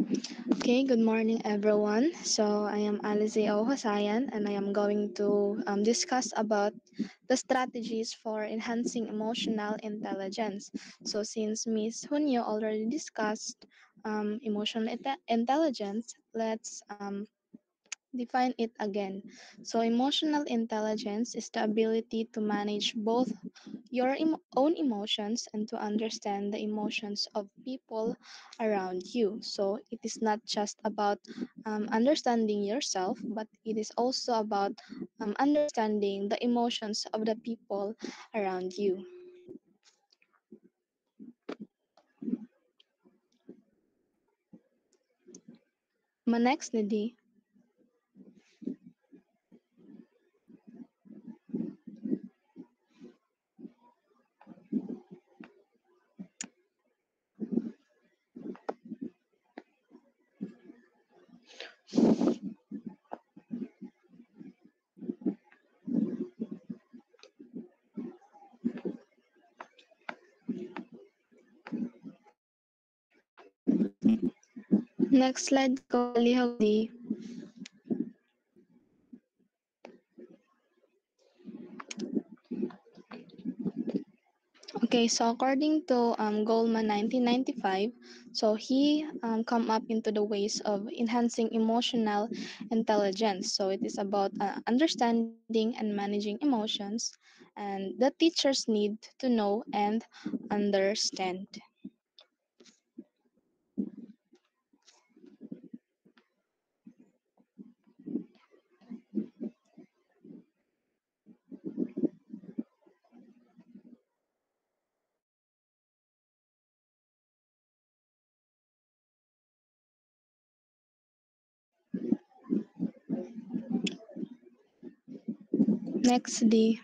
Okay, good morning everyone. So I am Alizeo Hosayan and I am going to discuss about the strategies for enhancing emotional intelligence. So since Miss Hunyo already discussed emotional intelligence, let's define it again. So emotional intelligence is the ability to manage both your own emotions and to understand the emotions of people around you. So it is not just about understanding yourself, but it is also about understanding the emotions of the people around you. Next, Nidhi. Next slide ko, Lihog Di. Okay, so according to Goldman 1995, so he come up into the ways of enhancing emotional intelligence. So it is about understanding and managing emotions, and the teachers need to know and understand. Next, D.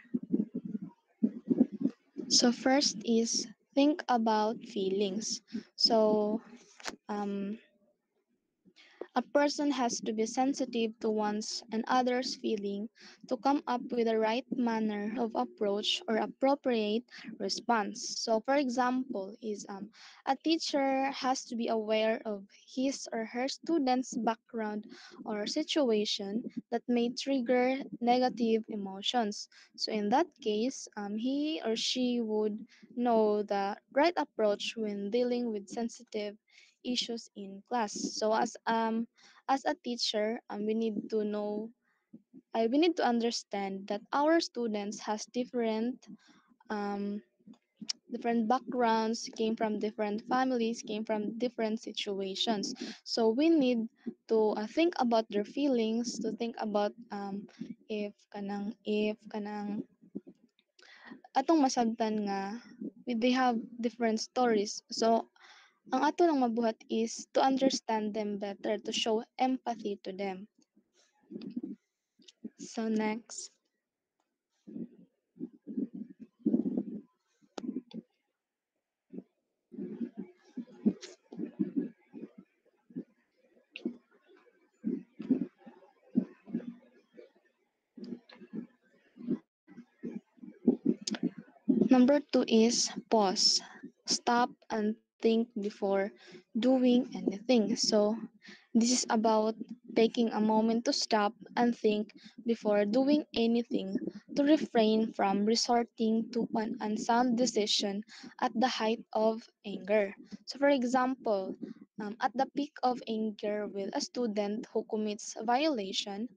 So first is think about feelings. So um, a person has to be sensitive to one's and others' feeling to come up with the right manner of approach or appropriate response. So, for example, is a teacher has to be aware of his or her student's background or situation that may trigger negative emotions. So, in that case, he or she would know the right approach when dealing with sensitive issues in class. So as a teacher, we need to know we need to understand that our students has um, different backgrounds, came from different families, came from different situations. So we need to think about their feelings, to think about if kanang atong masabtan nga they have different stories. So ang ato lang mabuhat is to understand them better, to show empathy to them. So next, number two is pause. Stop and think before doing anything. So this is about taking a moment to stop and think before doing anything to refrain from resorting to an unsound decision at the height of anger. So, for example, at the peak of anger with a student who commits a violation,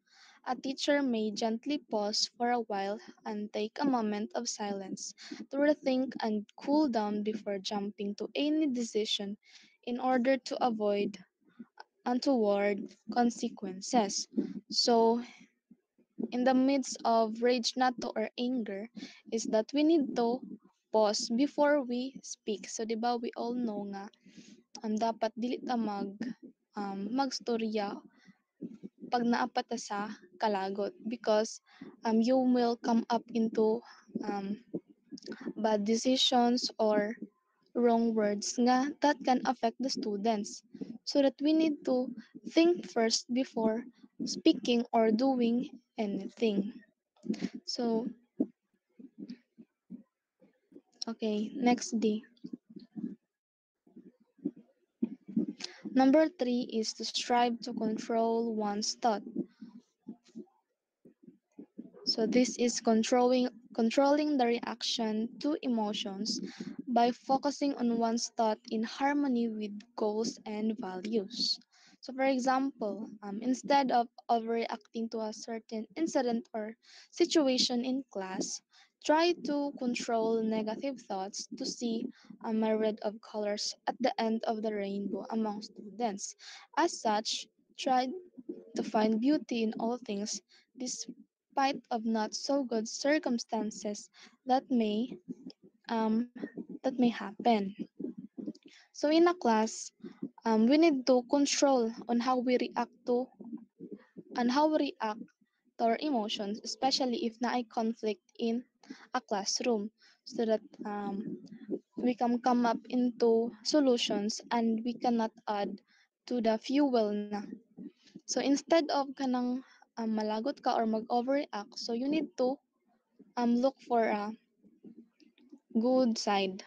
a teacher may gently pause for a while and take a moment of silence to rethink and cool down before jumping to any decision in order to avoid untoward consequences. So, in the midst of rage nato or anger, is that we need to pause before we speak. So, di ba, we all know nga, dapat dili ta magstorya pag naapat ta sa kalagot because you will come up into um, bad decisions or wrong words nga that can affect the students. So that we need to think first before speaking or doing anything. So, okay, next D. Number three is to strive to control one's thought. So this is controlling the reaction to emotions by focusing on one's thought in harmony with goals and values. So for example, instead of overreacting to a certain incident or situation in class, try to control negative thoughts to see a myriad of colors at the end of the rainbow among students. As such, try to find beauty in all things despite of not so good circumstances that may happen. So in a class, we need to control on how we react to our emotions, especially if na ay conflict in a classroom, so that we can come up into solutions and we cannot add to the fuel na. So instead of kanang malagot ka or mag-overreact, so you need to look for a good side.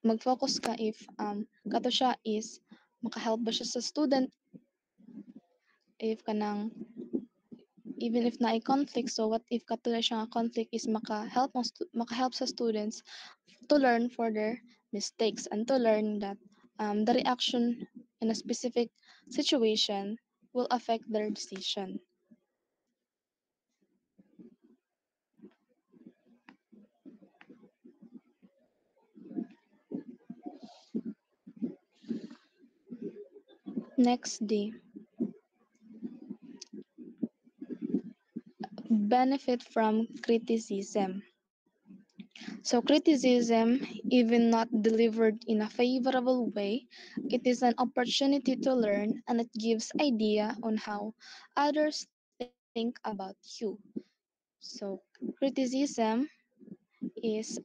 Mag-focus ka if kato siya is makahelp ba siya sa student, if kanang even if na conflict, so what if kato na siya nga conflict is makahelp sa students to learn for their mistakes and to learn that the reaction in a specific situation will affect their decision. Next D, benefit from criticism. So criticism, even not delivered in a favorable way, it is an opportunity to learn and it gives idea on how others think about you. So criticism is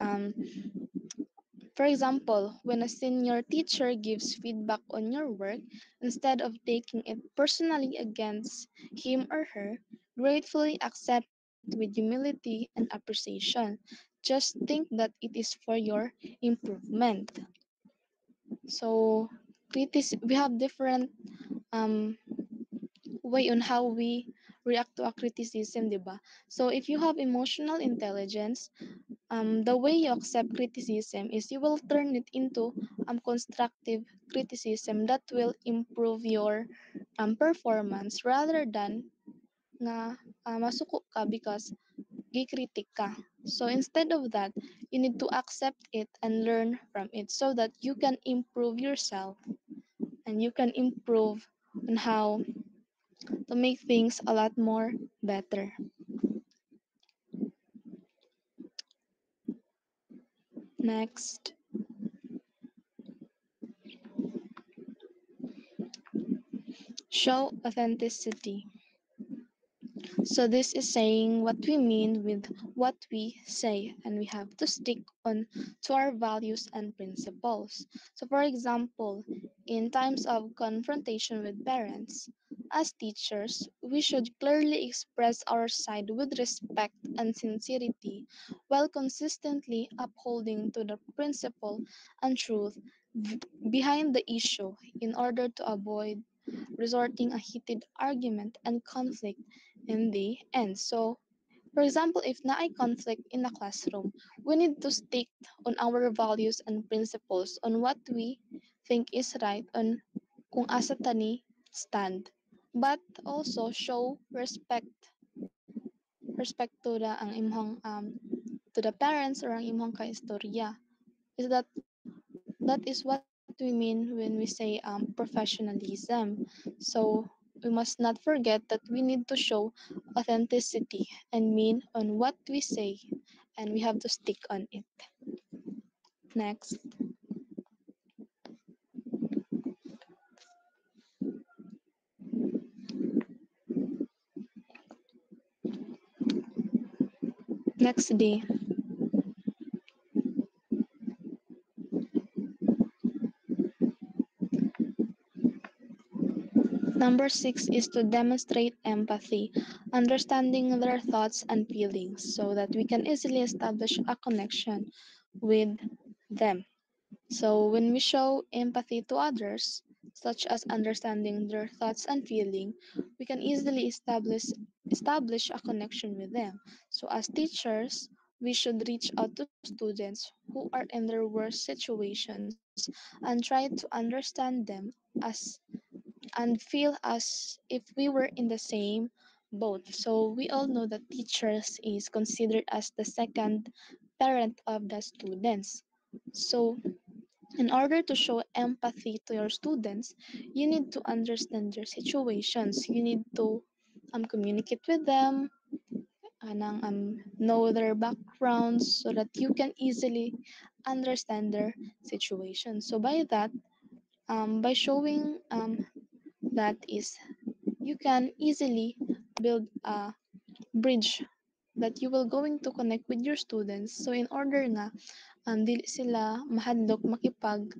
for example, when a senior teacher gives feedback on your work, instead of taking it personally against him or her, gratefully accept it with humility and appreciation. Just think that it is for your improvement. So, we have different um, way on how we react to a criticism, di ba? So, if you have emotional intelligence, the way you accept criticism is you will turn it into constructive criticism that will improve your performance rather than nga masuko ka because gikritik ka. So instead of that, you need to accept it and learn from it so that you can improve yourself and you can improve on how to make things a lot more better. Next, show authenticity. So this is saying what we mean with what we say, and we have to stick on to our values and principles. So for example, in times of confrontation with parents, as teachers, we should clearly express our side with respect and sincerity while consistently upholding to the principle and truth behind the issue in order to avoid resorting a heated argument and conflict in the end. So, for example, if na ay conflict in a classroom, we need to stick on our values and principles on what we think is right on kung asa tani stand. But also show respect to the ang imong to the parents or ang imong kaistorya. Is that is what we mean when we say professionalism. So we must not forget that we need to show authenticity and mean on what we say, and we have to stick on it. Next, next day. Number six is to demonstrate empathy, understanding their thoughts and feelings so that we can easily establish a connection with them. So when we show empathy to others, such as understanding their thoughts and feeling, we can easily establish a connection with them. So as teachers, we should reach out to students who are in their worst situations and try to understand them as and feel as if we were in the same boat. So we all know that teachers is considered as the second parent of the students. So in order to show empathy to your students, you need to understand their situations. You need to communicate with them, know their backgrounds so that you can easily understand their situation. So by that, by showing that is you can easily build a bridge that you will going to connect with your students. So in order nga dili sila mahadlok makipag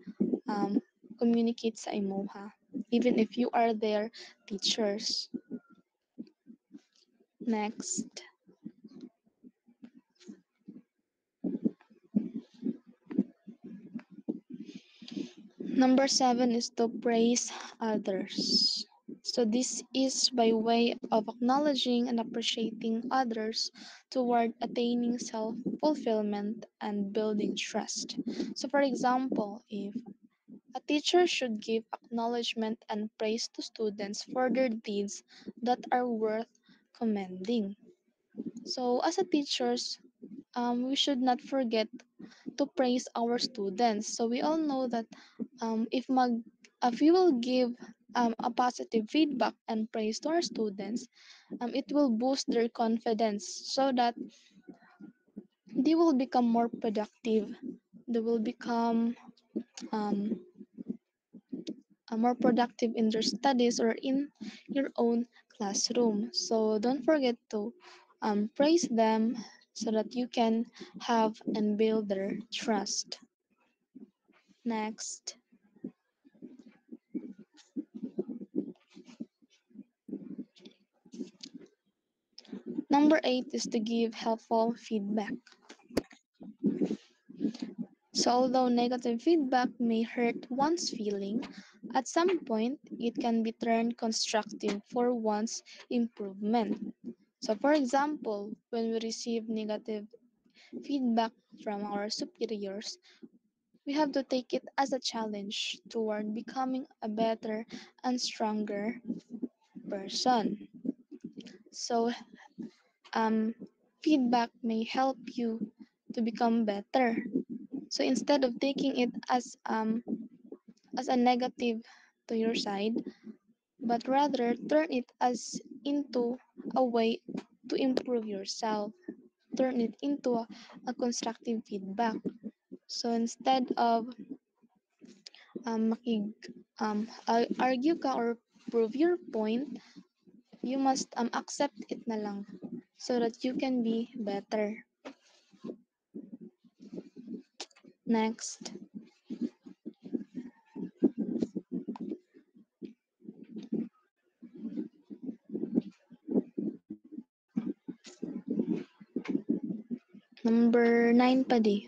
um, communicate sa imuha even if you are their teachers. Next, number 7 is to praise others. So this is by way of acknowledging and appreciating others toward attaining self-fulfillment and building trust. So for example, if a teacher should give acknowledgement and praise to students for their deeds that are worth commending. So as a teachers, we should not forget to praise our students. So we all know that if we will give a positive feedback and praise to our students, it will boost their confidence so that they will become more productive. They will become um, more productive in their studies or in your own classroom. So don't forget to praise them so that you can have and build their trust. Next, number 8 is to give helpful feedback. So although negative feedback may hurt one's feeling, at some point it can be turned constructive for one's improvement. So for example, when we receive negative feedback from our superiors, we have to take it as a challenge toward becoming a better and stronger person. So, um, feedback may help you to become better. So instead of taking it as a negative to your side, but rather turn it as into a way to improve yourself. Turn it into a constructive feedback. So instead of argue ka or prove your point, you must accept it na lang so that you can be better. Next, number 9 pa di.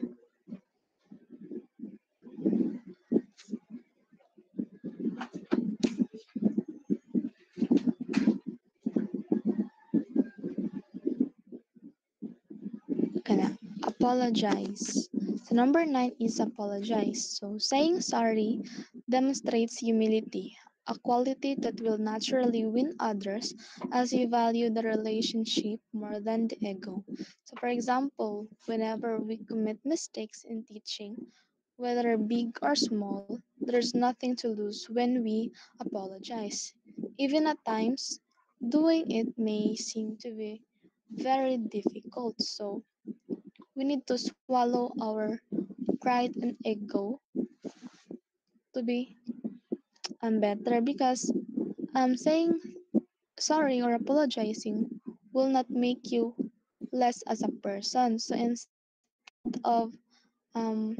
Kana, apologize. So number 9 is apologize. So saying sorry demonstrates humility, a quality that will naturally win others as you value the relationship more than the ego. So for example, whenever we commit mistakes in teaching, whether big or small, there's nothing to lose when we apologize. Even at times, doing it may seem to be very difficult. So we need to swallow our pride and ego to be better because saying sorry or apologizing will not make you less as a person. So instead of um,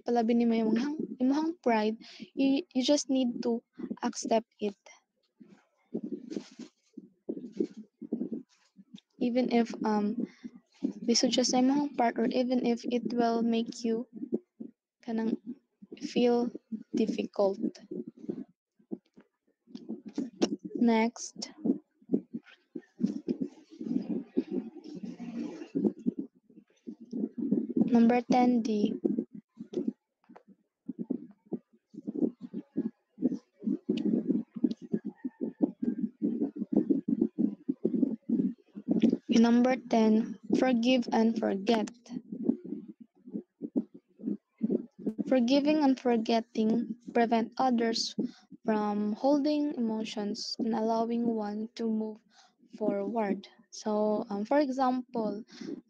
ipalabi nimo yung imong pride, you just need to accept it. Even if lisod siya sa imong part or even if it will make you kanang feel difficult. Next, number 10D. Number 10, forgive and forget. Forgiving and forgetting prevent others from holding emotions and allowing one to move forward. So, for example,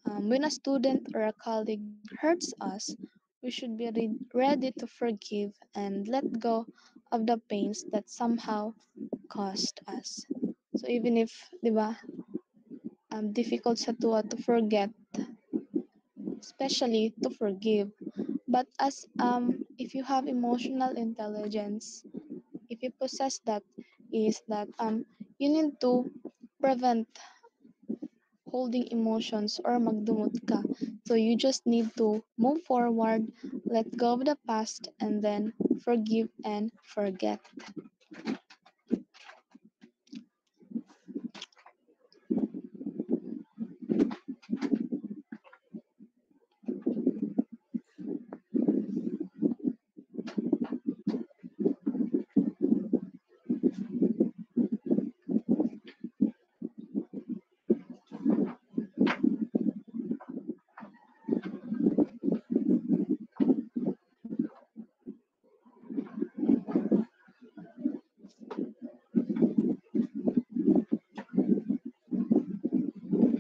when a student or a colleague hurts us, we should be ready to forgive and let go of the pains that somehow caused us. So even if, di ba, difficult sa tuwa to forget, especially to forgive. But as if you have emotional intelligence, if you possess that, is that you need to prevent holding emotions or magdumot ka. So you just need to move forward, let go of the past, and then forgive and forget.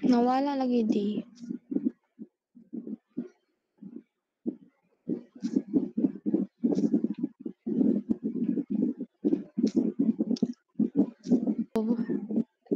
Nawala lagi di.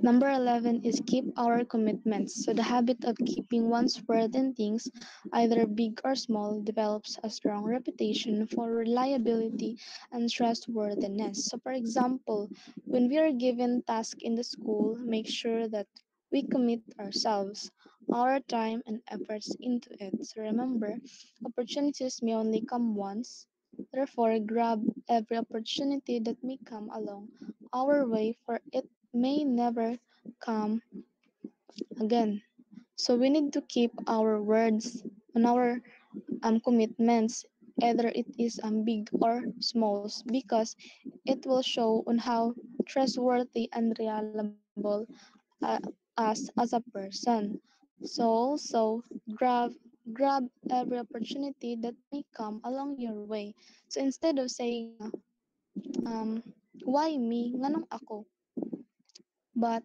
Number 11 is keep our commitments. So the habit of keeping one's word in things, either big or small, develops a strong reputation for reliability and trustworthiness. So for example, when we are given tasks in the school, make sure that we commit ourselves, our time and efforts into it. So remember, opportunities may only come once. Therefore, grab every opportunity that may come along our way, for it may never come again. So we need to keep our words and our commitments, either it is big or small, because it will show on how trustworthy and reliable us as a person. So also grab every opportunity that may come along your way. So instead of saying um why me nganong ako, but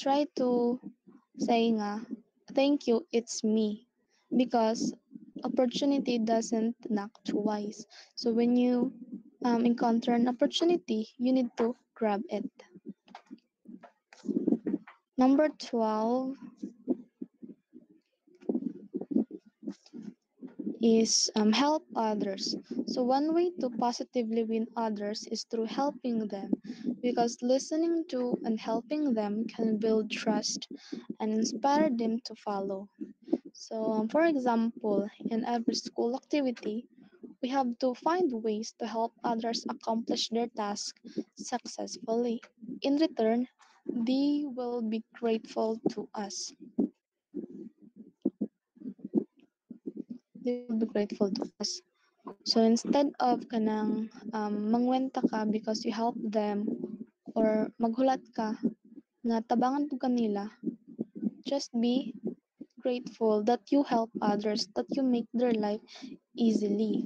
try to say nga, thank you, it's me. Because opportunity doesn't knock twice. So when you encounter an opportunity, you need to grab it. Number 12 is help others. So one way to positively win others is through helping them, because listening to and helping them can build trust and inspire them to follow. So, for example, in every school activity, we have to find ways to help others accomplish their task successfully. In return, they will be grateful to us. They will be grateful to us. So instead of kanang mangwenta ka because you help them, or maghulat ka nga tabangan po kanila, just be grateful that you help others, that you make their life easily.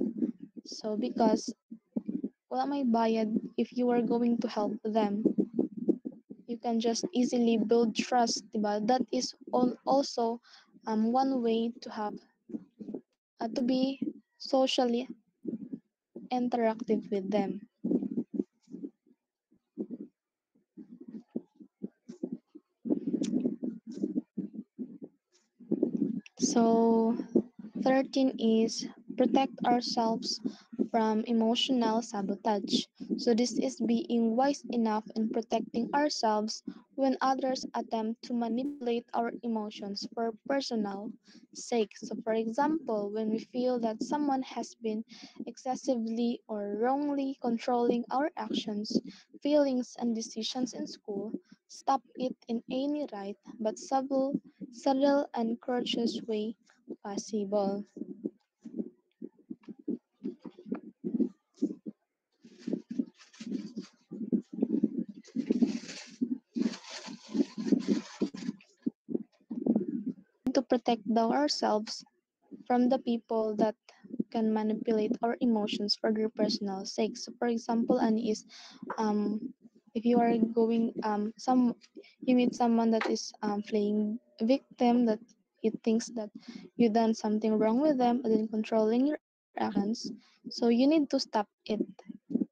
So because wala may bayad if you are going to help them, you can just easily build trust, diba? That is also one way to have to be socially interactive with them. So 13 is protect ourselves from emotional sabotage. So this is being wise enough in protecting ourselves when others attempt to manipulate our emotions for personal sake. So, for example, when we feel that someone has been excessively or wrongly controlling our actions, feelings, and decisions in school, stop it in any right but subtle and courteous way possible. We need to protect ourselves from the people that can manipulate our emotions for their personal sake. So, for example, Annie is if you are going you meet someone that is playing victim that he thinks that you done something wrong with them and then controlling your actions. So you need to stop it.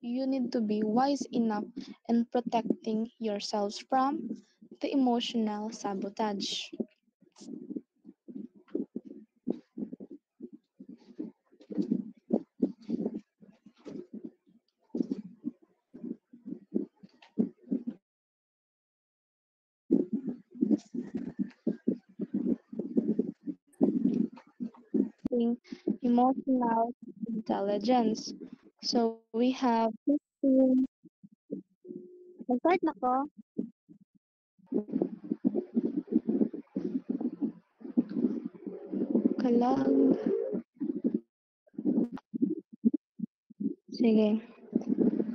You need to be wise enough in protecting yourselves from the emotional sabotage. Practicing emotional intelligence. So we have 15. Nag-start na ko. Kalag. Sige.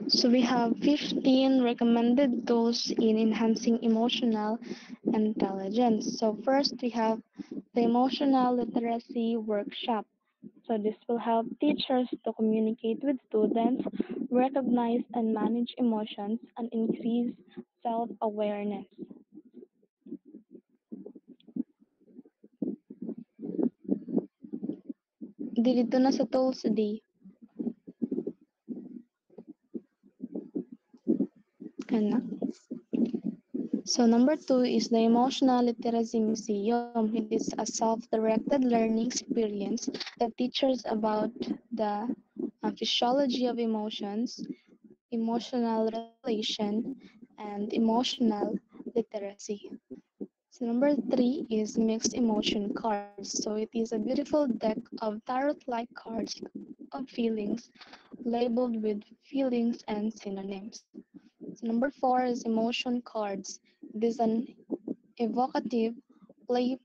So we have 15 recommended tools in enhancing emotional intelligence. So first we have the emotional literacy workshop. So this will help teachers to communicate with students, recognize and manage emotions, and increase self-awareness. Dito na sa tools D. Kana. So number two is the Emotional Literacy Museum. It is a self-directed learning experience that teaches about the physiology of emotions, emotional regulation, and emotional literacy. So number three is mixed emotion cards. So it is a beautiful deck of tarot-like cards of feelings labeled with feelings and synonyms. So number four is emotion cards. It is an evocative, play,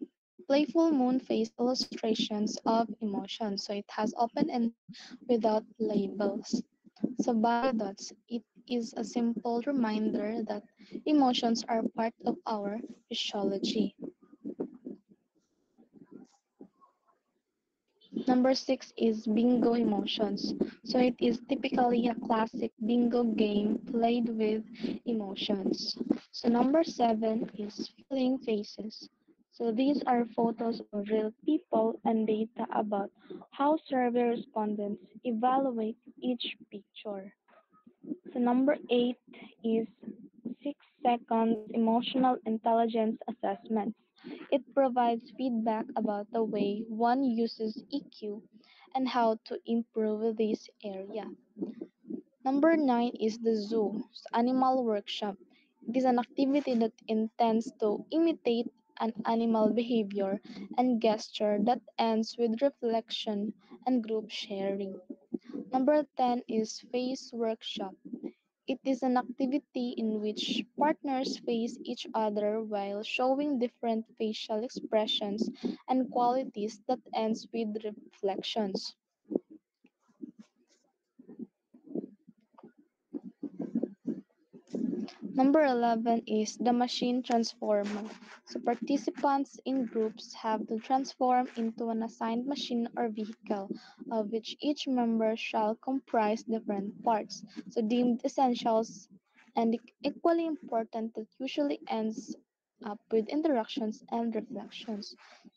playful moon phase illustrations of emotion. So it has open-ended without labels. So biodots, it is a simple reminder that emotions are part of our physiology. Number six is bingo emotions. So it is typically a classic bingo game played with emotions. So number seven is feeling faces. So these are photos of real people and data about how survey respondents evaluate each picture. So number eight is 6 seconds emotional intelligence assessment. It provides feedback about the way one uses EQ and how to improve this area. Number nine is the zoo, animal workshop. It is an activity that intends to imitate an animal behavior and gesture that ends with reflection and group sharing. Number 10 is face workshop. It is an activity in which partners face each other while showing different facial expressions and qualities that ends with reflections. Number 11 is the machine transformer. So participants in groups have to transform into an assigned machine or vehicle, of which each member shall comprise different parts, so deemed essentials and equally important that usually ends up with interactions and reflections.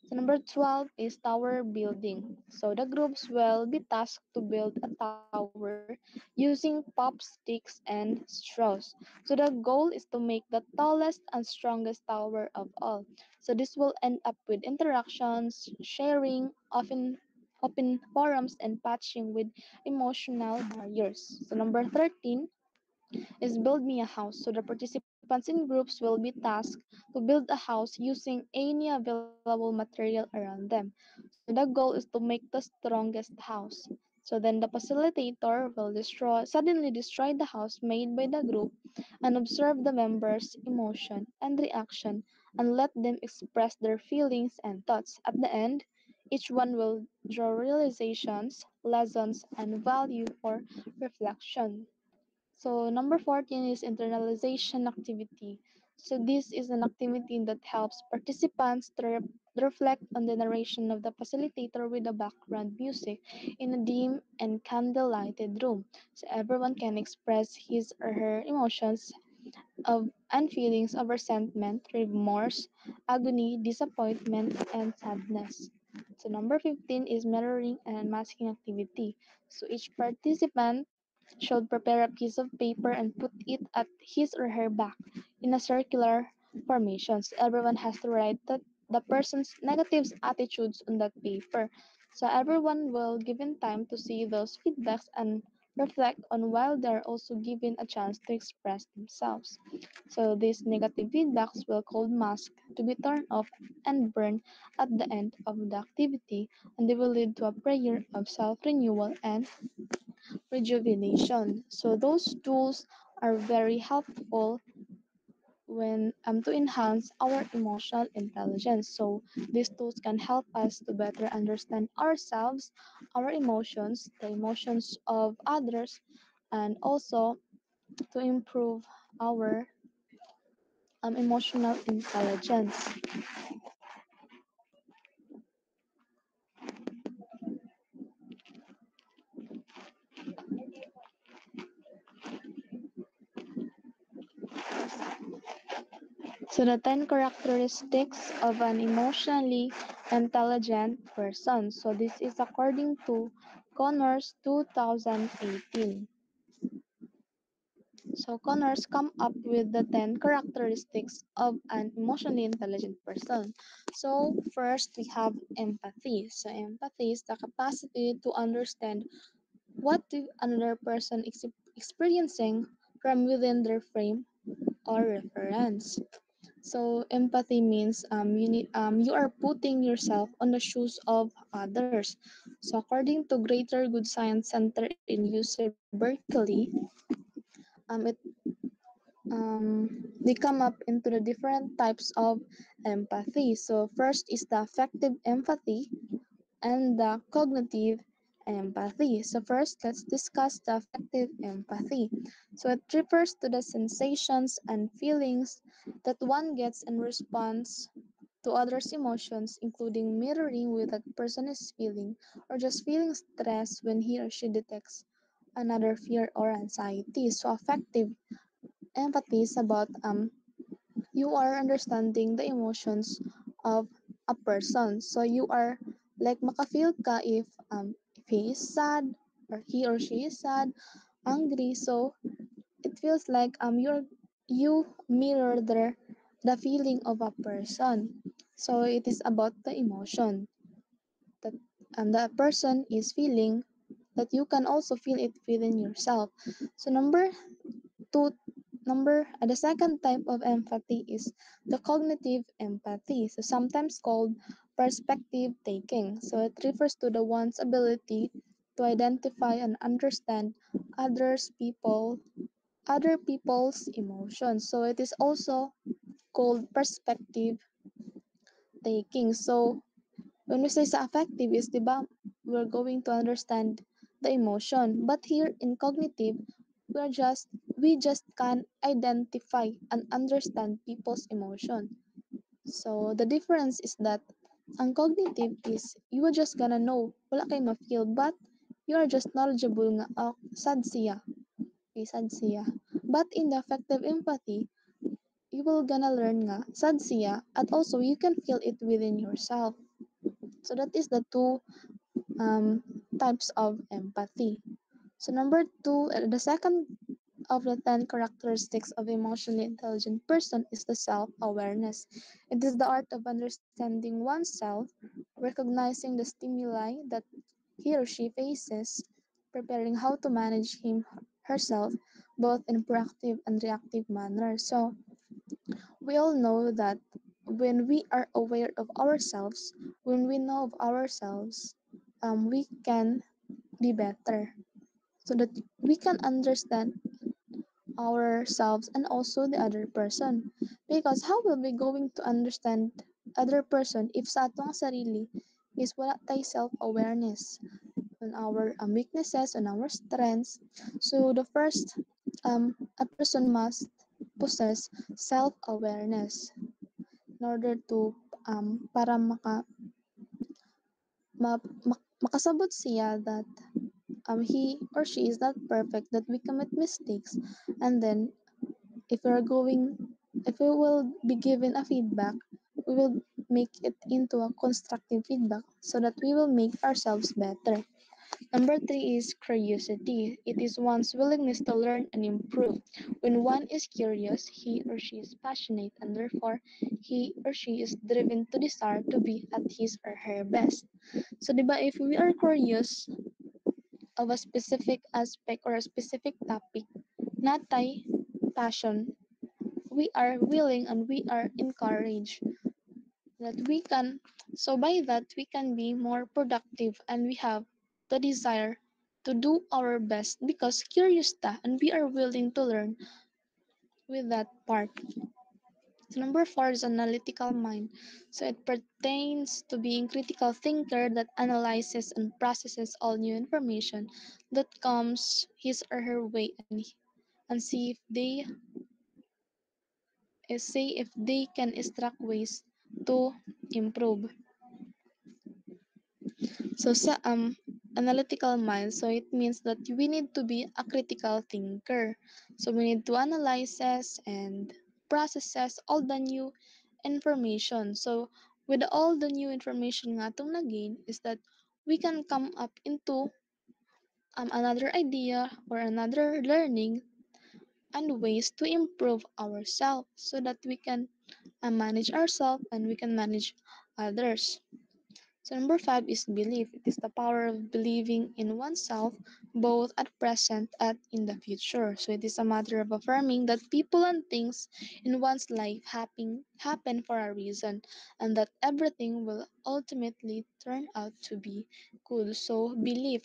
So number 12 is tower building. So the groups will be tasked to build a tower using pop sticks and straws. So the goal is to make the tallest and strongest tower of all. So this will end up with interactions, sharing, often open forums, and patching with emotional barriers. So number 13 is build me a house. So the participants participants in groups will be tasked to build a house using any available material around them. So the goal is to make the strongest house. So then the facilitator will suddenly destroy the house made by the group and observe the members' emotion and reaction and let them express their feelings and thoughts. At the end, each one will draw realizations, lessons, and value for reflection. So number 14 is internalization activity. So this is an activity that helps participants to reflect on the narration of the facilitator with the background music in a dim and candle-lighted room. So everyone can express his or her emotions of and feelings of resentment, remorse, agony, disappointment, and sadness. So number 15 is mirroring and unmasking activity. So each participant should prepare a piece of paper and put it at his or her back in a circular formation. So everyone has to write the person's negative attitudes on that paper. So everyone will given time to see those feedbacks and reflect on while they're also given a chance to express themselves. So these negative feedbacks will called mask to be turned off and burned at the end of the activity, and they will lead to a prayer of self-renewal and rejuvenation. So those tools are very helpful when to enhance our emotional intelligence. So these tools can help us to better understand ourselves, our emotions, the emotions of others, and also to improve our emotional intelligence. So the 10 characteristics of an emotionally intelligent person. So this is according to Connors 2018. So Connors come up with the 10 characteristics of an emotionally intelligent person. So first we have empathy. So empathy is the capacity to understand what the another person is experiencing from within their frame or reference. So empathy means you are putting yourself on the shoes of others. So according to Greater Good Science Center in UC Berkeley, it they come up into the different types of empathy. So first is the affective empathy and the cognitive empathy. So first, let's discuss the affective empathy. So it refers to the sensations and feelings that one gets in response to others' emotions, including mirroring what that person is feeling, or just feeling stress when he or she detects another fear or anxiety. So affective empathy is about you are understanding the emotions of a person. So you are like makafeel ka if he is sad or he or she is sad, angry. So it feels like you mirror the feeling of a person. So it is about the emotion that the person is feeling that you can also feel it within yourself. So two the second type of empathy is the cognitive empathy, so sometimes called perspective taking. So it refers to the one's ability to identify and understand other people's emotions. So it is also called perspective taking. So when we say sa affective is, di ba, we're going to understand the emotion. But here in cognitive, we just can identify and understand people's emotion. So the difference is that ang cognitive is you are just gonna know, wala kay ma-feel, but you are just knowledgeable nga, oh, sad siya. Okay, sad siya. But in the affective empathy, you will gonna learn nga, sad siya, at also you can feel it within yourself. So that is the two types of empathy. So number two, the second of the 10 characteristics of emotionally intelligent person is the self-awareness. It is the art of understanding oneself, recognizing the stimuli that he or she faces, preparing how to manage him herself both in proactive and reactive manner. So we all know that when we are aware of ourselves, when we know of ourselves, we can be better so that we can understand ourselves and also the other person. Because how will we going to understand other person if sa atong sarili is wala tay self-awareness on our weaknesses, on our strengths. So the first, a person must possess self-awareness in order to para makasabot siya that he or she is not perfect, that we commit mistakes, and then if we're going if we will be given a feedback, we will make it into a constructive feedback so that we will make ourselves better. Number three is curiosity. It is one's willingness to learn and improve. When one is curious, he or she is passionate, and therefore he or she is driven to desire to be at his or her best. So, diba, if we are curious of a specific aspect or a specific topic, natay passion, we are willing and we are encouraged that we can, so by that we can be more productive and we have the desire to do our best because curious ta and we are willing to learn with that part. So number four is analytical mind. So it pertains to being critical thinker that analyzes and processes all new information that comes his or her way and see if they can extract ways to improve. So sa analytical mind, so it means that we need to be a critical thinker. So we need to analyze and processes all the new information. So with all the new information nga itong na-gain is that we can come up into another idea or another learning and ways to improve ourselves so that we can manage ourselves and we can manage others. So number five is belief. It is the power of believing in oneself both at present and in the future. So it is a matter of affirming that people and things in one's life happen for a reason and that everything will ultimately turn out to be good. So belief.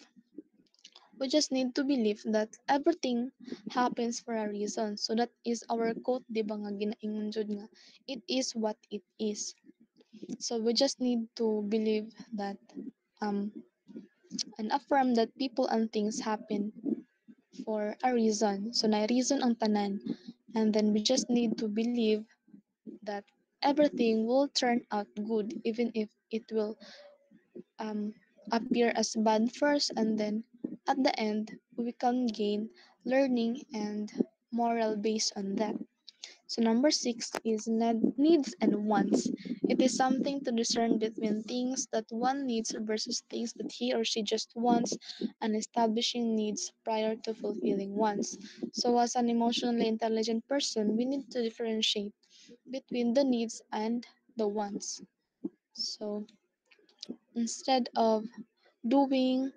We just need to believe that everything happens for a reason. So that is our quote, di ba nga ginaingon jud nga, it is what it is. So we just need to believe that um and affirm that people and things happen for a reason. So na reason ang tanan. And then we just need to believe that everything will turn out good even if it will um appear as bad first and then at the end we can gain learning and moral based on that. So number six is needs and wants. It is something to discern between things that one needs versus things that he or she just wants and establishing needs prior to fulfilling wants. So as an emotionally intelligent person, we need to differentiate between the needs and the wants. So instead of doing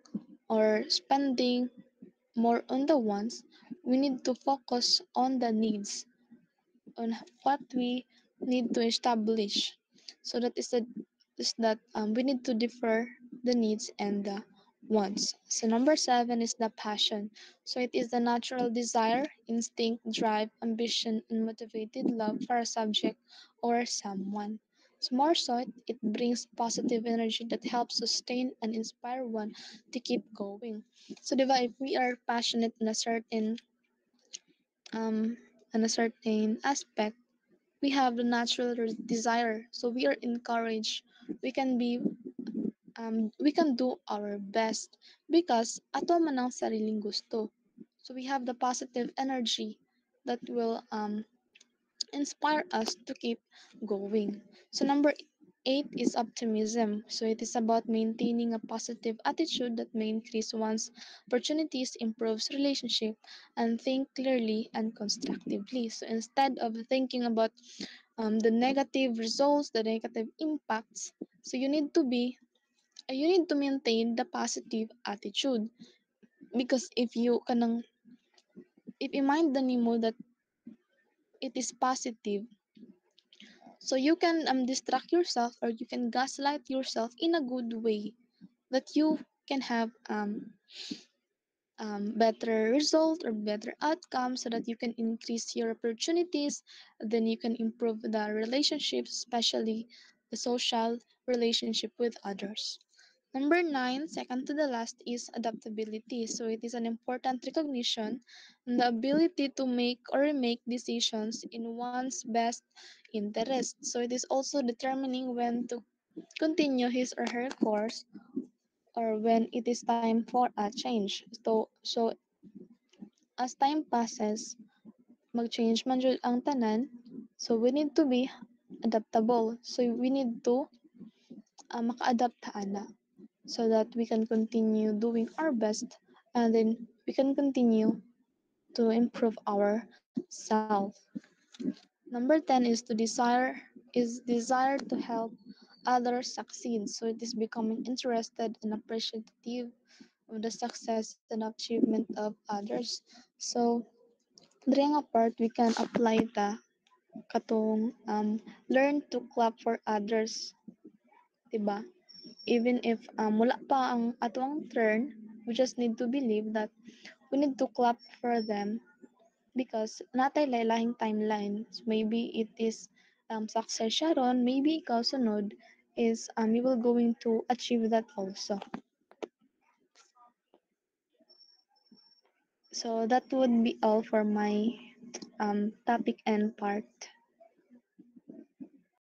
or spending more on the wants, we need to focus on the needs on what we need to establish. So that we need to differ the needs and the wants. So number seven is the passion. So it is the natural desire, instinct, drive, ambition, and motivated love for a subject or someone. So more so, it brings positive energy that helps sustain and inspire one to keep going. So diba, if we are passionate um in a certain aspect, we have the natural desire, so we are encouraged, we can do our best because ato man ang sariling gusto, so we have the positive energy that will inspire us to keep going. So number eight is optimism. So it is about maintaining a positive attitude that may increase one's opportunities, improves relationship, and think clearly and constructively. So instead of thinking about the negative results, the negative impacts. So you need to maintain the positive attitude because if you mind the nimo that it is positive, So you can distract yourself, or you can gaslight yourself in a good way, that you can have better result or better outcome, so that you can increase your opportunities. Then you can improve the relationships, especially the social relationship with others. Number nine, second to the last, is adaptability. So it is an important recognition and the ability to make or remake decisions in one's best interest. So it is also determining when to continue his or her course, or when it is time for a change. So as time passes, mag-change man jud ang tanan. So we need to be adaptable. So we need to maka-adapt ta ana, so that we can continue doing our best, and then we can continue to improve ourselves. Number 10 is desire to help others succeed. So it is becoming interested and appreciative of the success and achievement of others. So diri nga part we can apply the katong learn to clap for others, 'di ba? Even if wala pa ang atuang turn, we just need to believe that we need to clap for them, because natay lain-lahing timelines. Maybe it is success siya ron, maybe ikaw sunod is you will going to achieve that also. So that would be all for my topic and part.